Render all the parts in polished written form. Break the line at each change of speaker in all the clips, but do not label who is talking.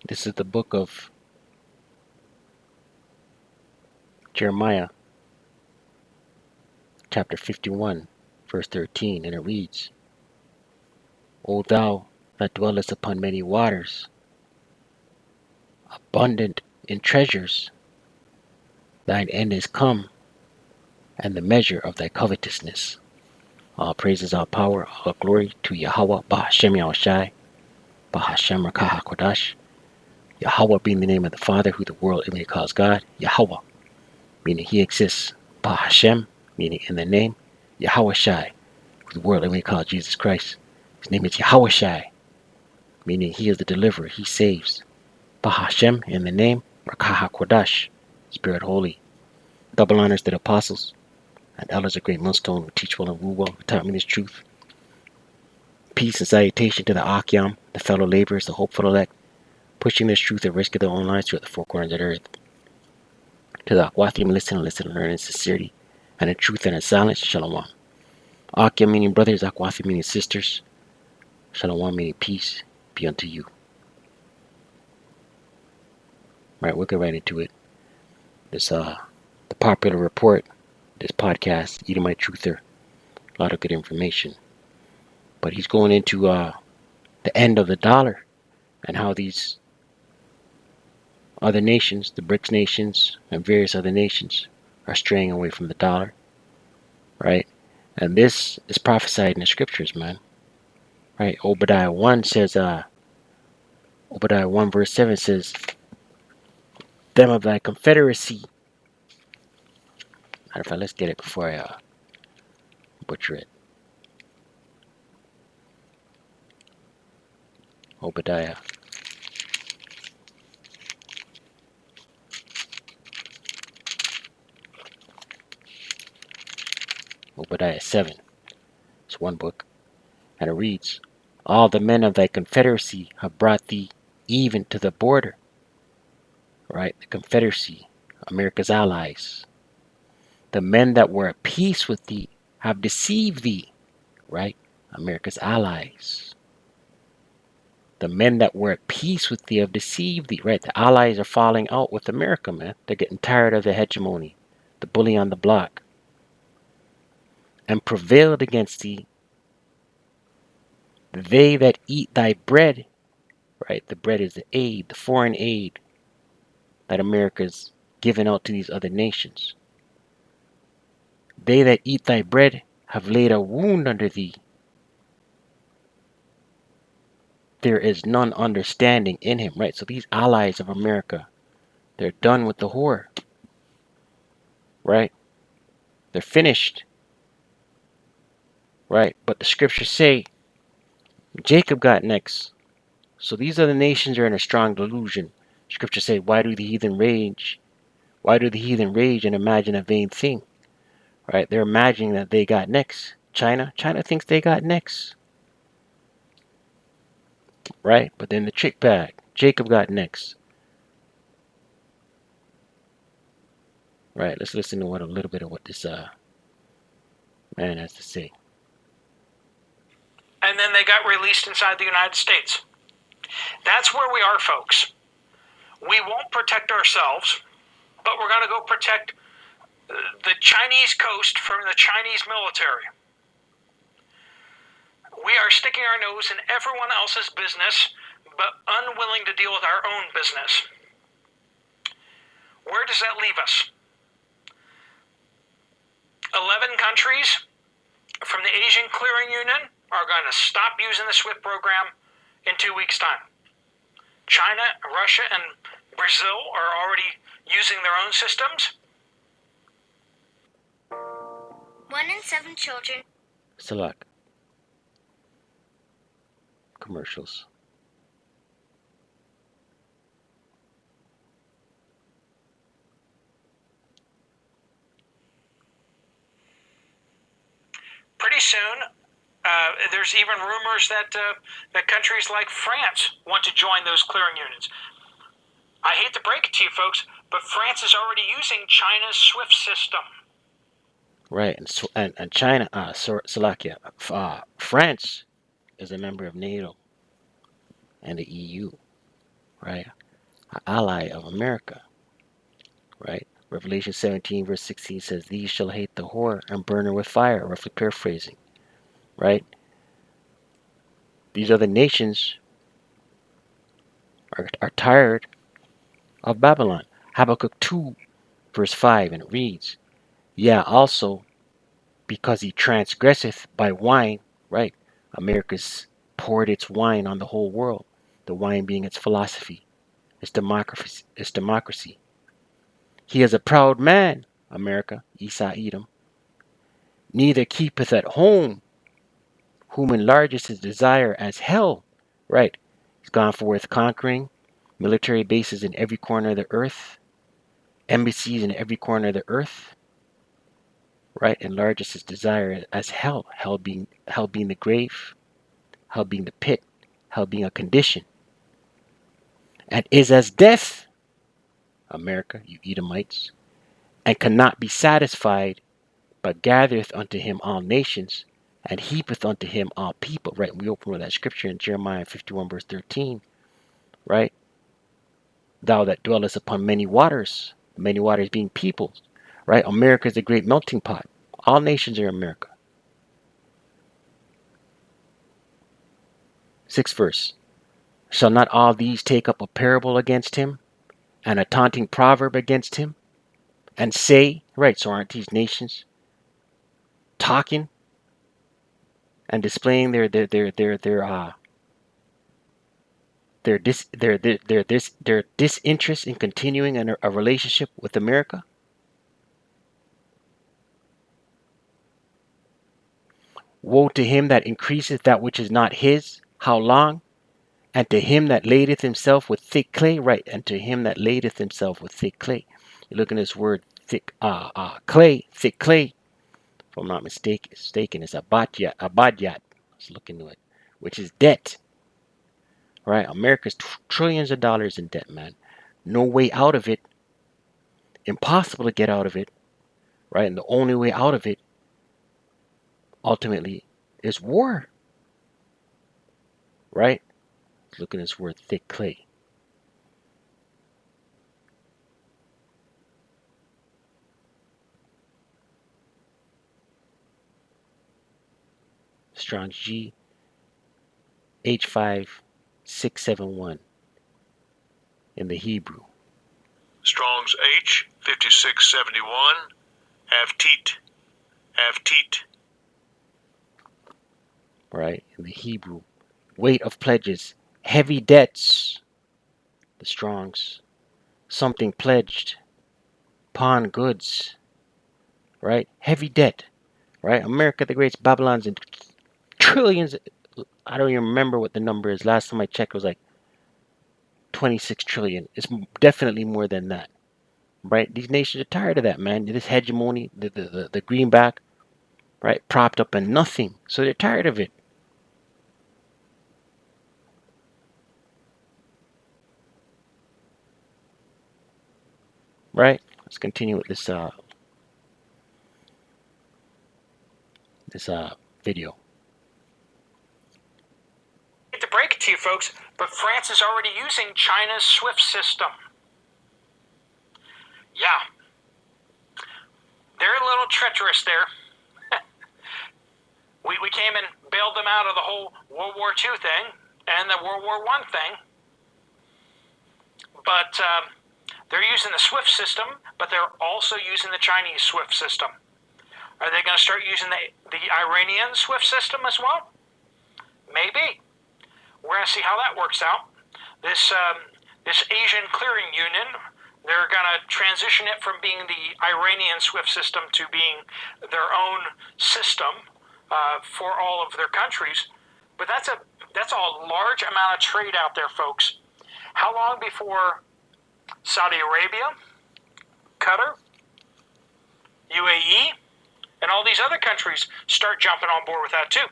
This is the book of Jeremiah, chapter 51, verse 13, and it reads, O thou that dwellest upon many waters, abundant in treasures, thine end is come, and the measure of thy covetousness. All praises, all power, all glory to Yahweh, Bahashem Yahushai, Bahashem Rakah HaKodash. Yahweh being the name of the Father, who the world only calls God. Yahweh, meaning He exists. Bahashem, meaning in the name. Yahweh Shai, who the world only calls Jesus Christ. His name is Yahweh Shai, meaning He is the deliverer. He saves. Bahashem, in the name. Rakah HaKodash, Spirit Holy. Double honors to the apostles and elders of great millstone who teach well and rule well, who taught me this truth. Peace and salutation to the Akyam, the fellow laborers, the hopeful elect, pushing this truth at risk of their own lives throughout the four corners of the earth. To the Akwathim, listen, and learn in sincerity, and in truth and in silence, Shalom. Akyam meaning brothers, Akwathim meaning sisters, Shalom meaning peace be unto you. Right, we'll get right into it. This the popular report, this podcast, Edomite Truther, a lot of good information. But he's going into the end of the dollar and how these other nations, the BRICS nations and various other nations, are straying away from the dollar, right? And this is prophesied in the scriptures, man. Right? Obadiah 1 says, Obadiah 1 verse 7 says, them of thy confederacy. Matter of fact, let's get it before I butcher it. Obadiah. Obadiah 7. It's one book. And it reads, all the men of thy confederacy have brought thee even to the border. Right? The confederacy, America's allies. The men that were at peace with thee have deceived thee. Right? America's allies. The men that were at peace with thee have deceived thee. Right? The allies are falling out with America, man. They're getting tired of the hegemony, the bully on the block. And prevailed against thee they that eat thy bread. Right? The bread is the aid, the foreign aid that America's giving out to these other nations. They that eat thy bread have laid a wound under thee. There is none understanding in him. Right? So these allies of America, they're done with the whore. Right? They're finished. Right? But the scriptures say Jacob got next. So these other nations are in a strong delusion. Scriptures say, why do the heathen rage? Why do the heathen rage and imagine a vain thing? Right? They're imagining that they got next. China thinks they got next. Right? But then the trick bag. Jacob got next. Right? Let's listen to a little bit of what this man has to say.
And then they got released inside the United States. That's where we are, folks. We won't protect ourselves, but we're going to go protect the Chinese coast from the Chinese military. We are sticking our nose in everyone else's business, but unwilling to deal with our own business. Where does that leave us? 11 countries from the Asian Clearing Union are going to stop using the SWIFT program in 2 weeks' time. China, Russia, and Brazil are already using their own systems.
1 in 7 children.
Select. Commercials.
Pretty soon, there's even rumors that that countries like France want to join those clearing unions. I hate to break it to you folks, but France is already using China's SWIFT system.
Right, and China, Slovakia, France is a member of NATO and the EU. right? An ally of America, right? Revelation 17 verse 16 says, "These shall hate the whore and burn her with fire," roughly paraphrasing, right? These other nations are tired of Babylon. Habakkuk 2 verse 5, and it reads, "Yeah, also because he transgresseth by wine," right? America's poured its wine on the whole world, the wine being its philosophy, its democracy. "He is a proud man," America, Esau, Edom, "neither keepeth at home, whom enlargeth his desire as hell," right? He's gone forth conquering, military bases in every corner of the earth, embassies in every corner of the earth, right? Enlarges his desire as hell, hell being the grave, hell being the pit, hell being a condition, and is as death, America, you Edomites, and cannot be satisfied, but gathereth unto him all nations, and heapeth unto him all people. Right? We open with that scripture in Jeremiah 51 verse 13, right? Thou that dwellest upon many waters being people, right? America is a great melting pot. All nations are America. 6th verse. Shall not all these take up a parable against him, and a taunting proverb against him, and say, right? So aren't these nations talking and displaying their disinterest in continuing a relationship with America? Woe to him that increaseth that which is not his. How long? And to him that ladeth himself with thick clay, right? And to him that ladeth himself with thick clay. You look at this word thick thick clay. If I'm not mistaken, it's abadyat. Let's look into it, which is debt, right? America's trillions of dollars in debt, man. No way out of it. Impossible to get out of it, right? And the only way out of it, ultimately, is war, right? Look at this word thick clay. Strong's G H5671 in the Hebrew.
Strong's H5671, Avteet.
Right? In the Hebrew. Weight of pledges. Heavy debts. The Strong's. Something pledged. Pawn goods. Right? Heavy debt. Right? America the Great's Babylon's in trillions. I don't even remember what the number is. Last time I checked, it was like 26 trillion. It's definitely more than that. Right? These nations are tired of that, man. This hegemony, the greenback, right? Propped up in nothing. So they're tired of it. Right? Let's continue with this video.
I hate to break it to you folks, but France is already using China's SWIFT system. Yeah. They're a little treacherous there. we came and bailed them out of the whole World War II thing and the World War I thing. But they're using the SWIFT system, but they're also using the Chinese SWIFT system. Are they going to start using the Iranian SWIFT system as well? Maybe. We're going to see how that works out. This Asian Clearing Union, they're going to transition it from being the Iranian SWIFT system to being their own system for all of their countries. But that's a large amount of trade out there, folks. How long before Saudi Arabia, Qatar, UAE, and all these other countries start jumping on board with that too?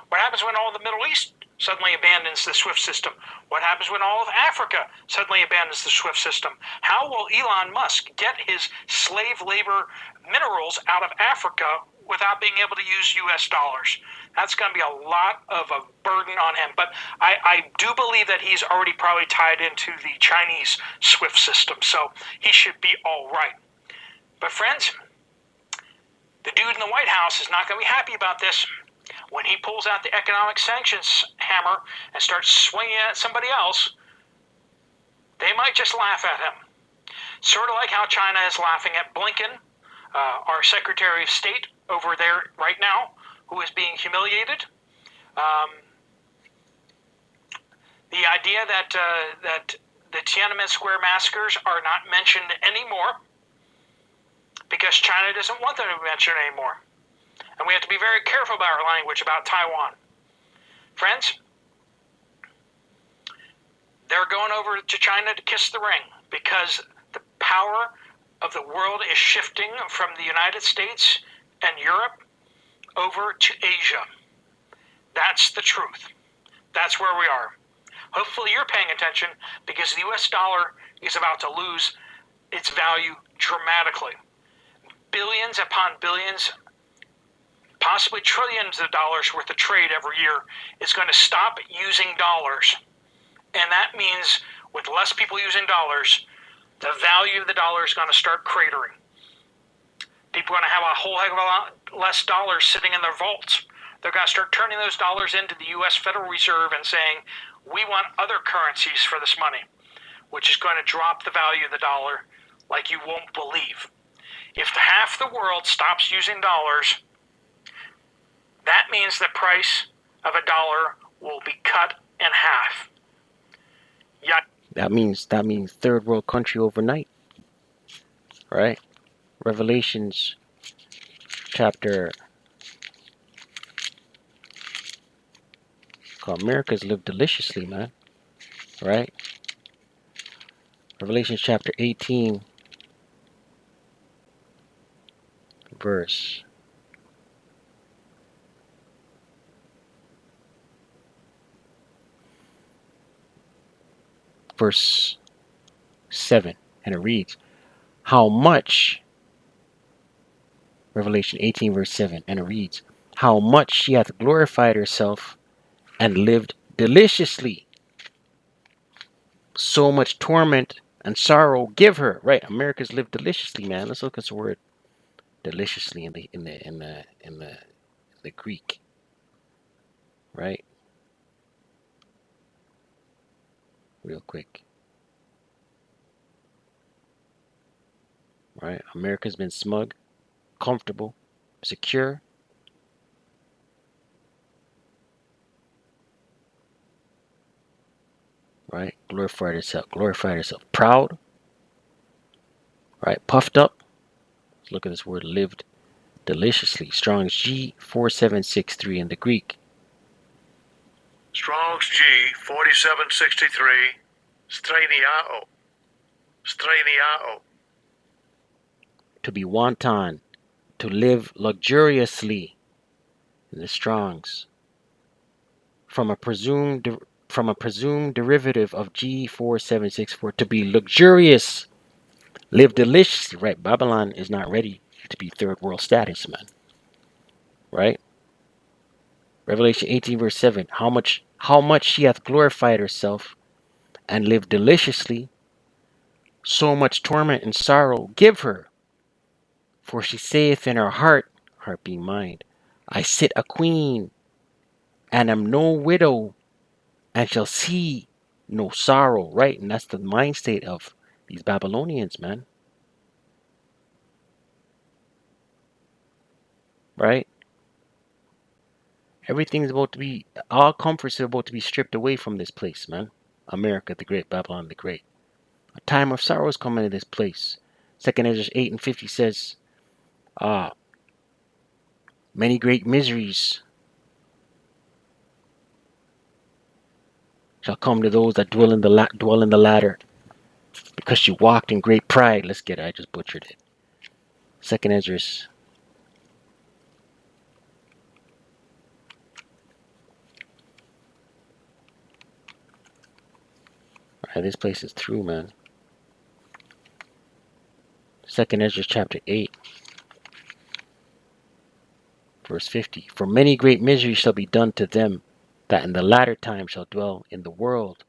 What happens when all the Middle East suddenly abandons the SWIFT system? What happens when all of Africa suddenly abandons the SWIFT system? How will Elon Musk get his slave labor minerals out of Africa without being able to use US dollars. That's going to be a lot of a burden on him. But I do believe that he's already probably tied into the Chinese SWIFT system, so he should be all right. But friends, the dude in the White House is not going to be happy about this. When he pulls out the economic sanctions hammer and starts swinging at somebody else, they might just laugh at him. Sort of like how China is laughing at Blinken, our Secretary of State over there right now, who is being humiliated. The idea that the Tiananmen Square massacres are not mentioned anymore because China doesn't want them to be mentioned anymore. And we have to be very careful about our language about Taiwan. Friends, they're going over to China to kiss the ring because the power of the world is shifting from the United States and Europe over to Asia. That's the truth. That's where we are. Hopefully you're paying attention because the US dollar is about to lose its value dramatically. Billions upon billions, possibly trillions of dollars worth of trade every year is going to stop using dollars. And that means with less people using dollars, the value of the dollar is going to start cratering. People are going to have a whole heck of a lot less dollars sitting in their vaults. They're going to start turning those dollars into the U.S. Federal Reserve and saying, we want other currencies for this money, which is going to drop the value of the dollar like you won't believe. If half the world stops using dollars, that means the price of a dollar will be cut in half. Yeah.
That means third world country overnight, right? Revelations chapter called America's Live Deliciously, man. Right? Revelation chapter 18 verse 7, and it reads, how much, Revelation 18 verse 7, and it reads, how much she hath glorified herself and lived deliciously. So much torment and sorrow give her. Right, America's lived deliciously, man. Let's look at the word deliciously in the Greek. Right? Real quick. Right? America's been smug, comfortable, secure. Right? Glorified herself. Proud. Right? Puffed up. Let's look at this word lived deliciously. Strong's G4763 in the Greek.
Strong's G4763. Straniao.
To be wanton, to live luxuriously in the Strong's. From a presumed derivative of G4764, to be luxurious, live deliciously. Right? Babylon is not ready to be third world status, man. Right? Revelation 18 verse 7. How much she hath glorified herself and lived deliciously, so much torment and sorrow give her. For she saith in her heart being mind, I sit a queen, and am no widow, and shall see no sorrow. Right? And that's the mind state of these Babylonians, man. Right? Everything's about to be, all comforts are about to be stripped away from this place, man. America the Great, Babylon the Great. A time of sorrow is coming to this place. 2nd Ezra 8 and 50 says, many great miseries shall come to those that dwell in the ladder, because she walked in great pride. Let's get it. I just butchered it. 2nd Ezra. Alright, this place is through, man. 2nd Ezra chapter 8. Verse 50. For many great miseries shall be done to them that in the latter time shall dwell in the world,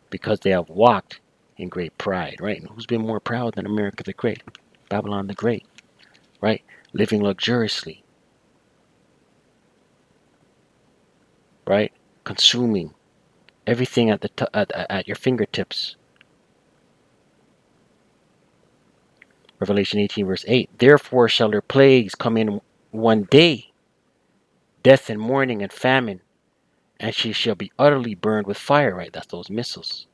because they have walked in great pride. Right? And who's been more proud than America the Great? Babylon the Great. Right? Living luxuriously. Right? Consuming everything at your fingertips. Revelation 18 verse 8. Therefore shall their plagues come in one day, death and mourning and famine, and she shall be utterly burned with fire. Right? That's those missiles.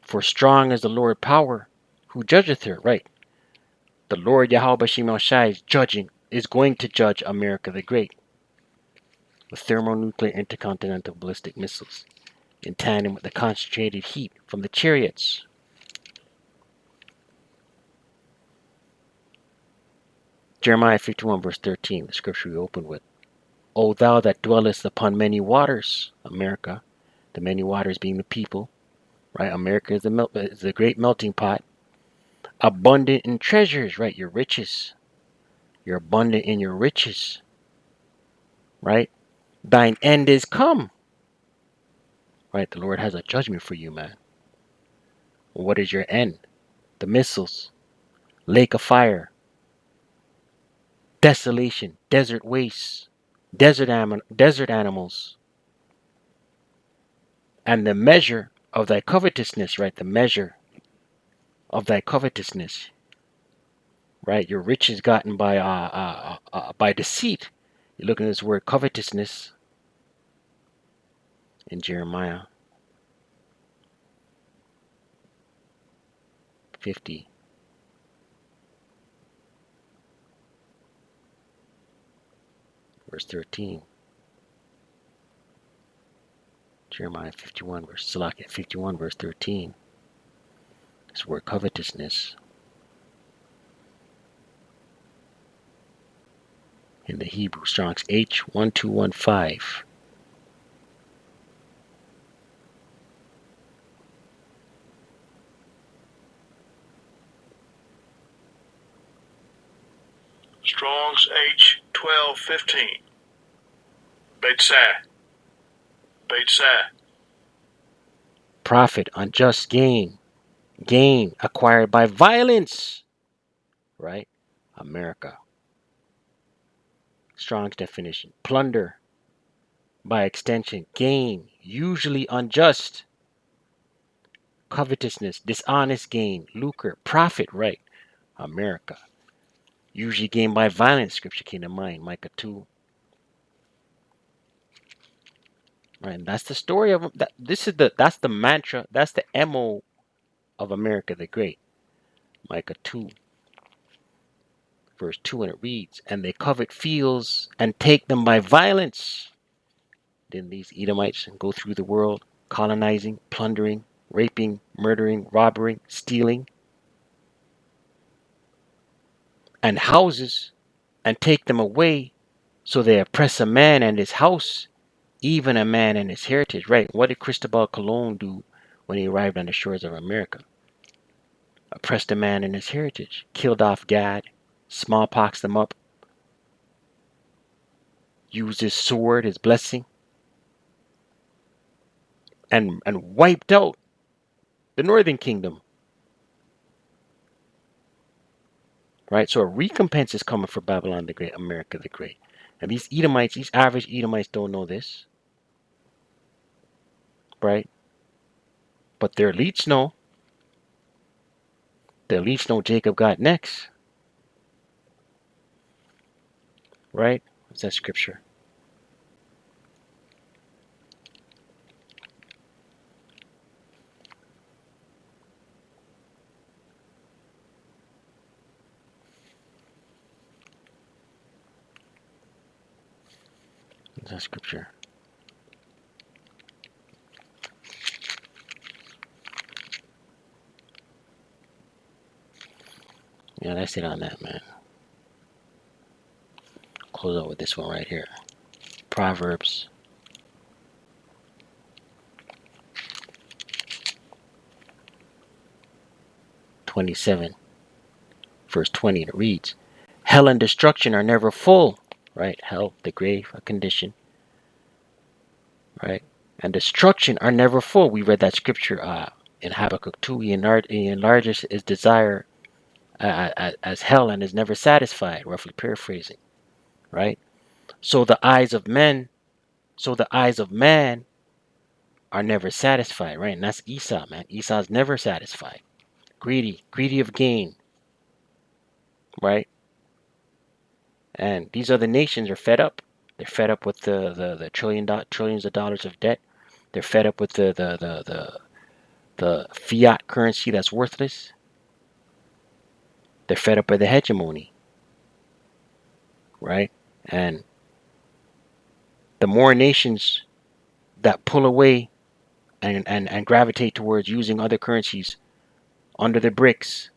For strong is the Lord power, who judgeth her. Right? The Lord Yahweh Shemel Shai is going to judge America the Great with thermonuclear intercontinental ballistic missiles in tandem with the concentrated heat from the chariots. Jeremiah 51 verse 13, the scripture we opened with. O thou that dwellest upon many waters, America, the many waters being the people, right? America is the great melting pot, abundant in treasures, right? Your riches. You're abundant in your riches, right? Thine end is come, right? The Lord has a judgment for you, man. What is your end? The missiles, lake of fire, desolation, desert wastes, desert animals, and the measure of thy covetousness, right? The measure of thy covetousness, right? Your riches gotten by deceit. You're looking at this word covetousness in Jeremiah 50. Verse 13. Jeremiah 51 verse 13. This word covetousness in the Hebrew, Strong's H1215.
Strong's H1215. Beit Sah.
Profit, unjust gain acquired by violence, right? America. Strong's definition. Plunder, by extension, gain, usually unjust. Covetousness, dishonest gain, lucre, profit, right? America. Usually gained by violence, scripture came to mind, Micah 2. Right, and that's the story of that. That's the mantra, that's the MO of America the Great. Micah 2, verse 2, and it reads, and they covet fields and take them by violence. Then these Edomites go through the world, colonizing, plundering, raping, murdering, robbing, stealing, and houses, and take them away. So they oppress a man and his house, even a man and his heritage. Right? What did Cristobal Colon do when he arrived on the shores of America? Oppressed a man and his heritage, killed off Gad, smallpoxed them up, used his sword, his blessing, and wiped out the northern kingdom. Right? So a recompense is coming for Babylon the Great, America the Great. And these Edomites, these average Edomites don't know this. Right? But their elites know. The elites know Jacob got next. Right? What's that scripture? What's that scripture? Yeah, that's it on that, man. Close out with this one right here. Proverbs 27, verse 20, and it reads, hell and destruction are never full, right? Hell, the grave, a condition, right? And destruction are never full. We read that scripture in Habakkuk 2. He enlarges his desire as hell and is never satisfied, roughly paraphrasing, right? So the eyes of men, so the eyes of man are never satisfied, right? And that's Esau, man. Esau's never satisfied. Greedy of gain, right? And these other nations are fed up. They're fed up with the trillions of dollars of debt. They're fed up with the fiat currency that's worthless. They're fed up by the hegemony, right? And the more nations that pull away and gravitate towards using other currencies under the BRICS,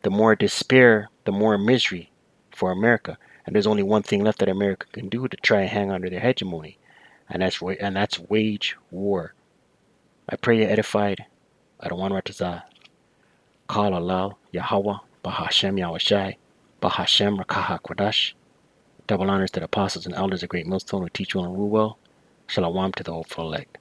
the more despair, the more misery for America. And there's only one thing left that America can do to try and hang on to their hegemony, and that's wage war. I pray you're edified. I don't want Ratazah. Call Allah, Yahweh, Bahashem Yahushai, Bahashem Rakaha Kwadash. Double honors to the apostles and elders of Great Millstone who teach well and rule well. Shalom to the hopeful elect.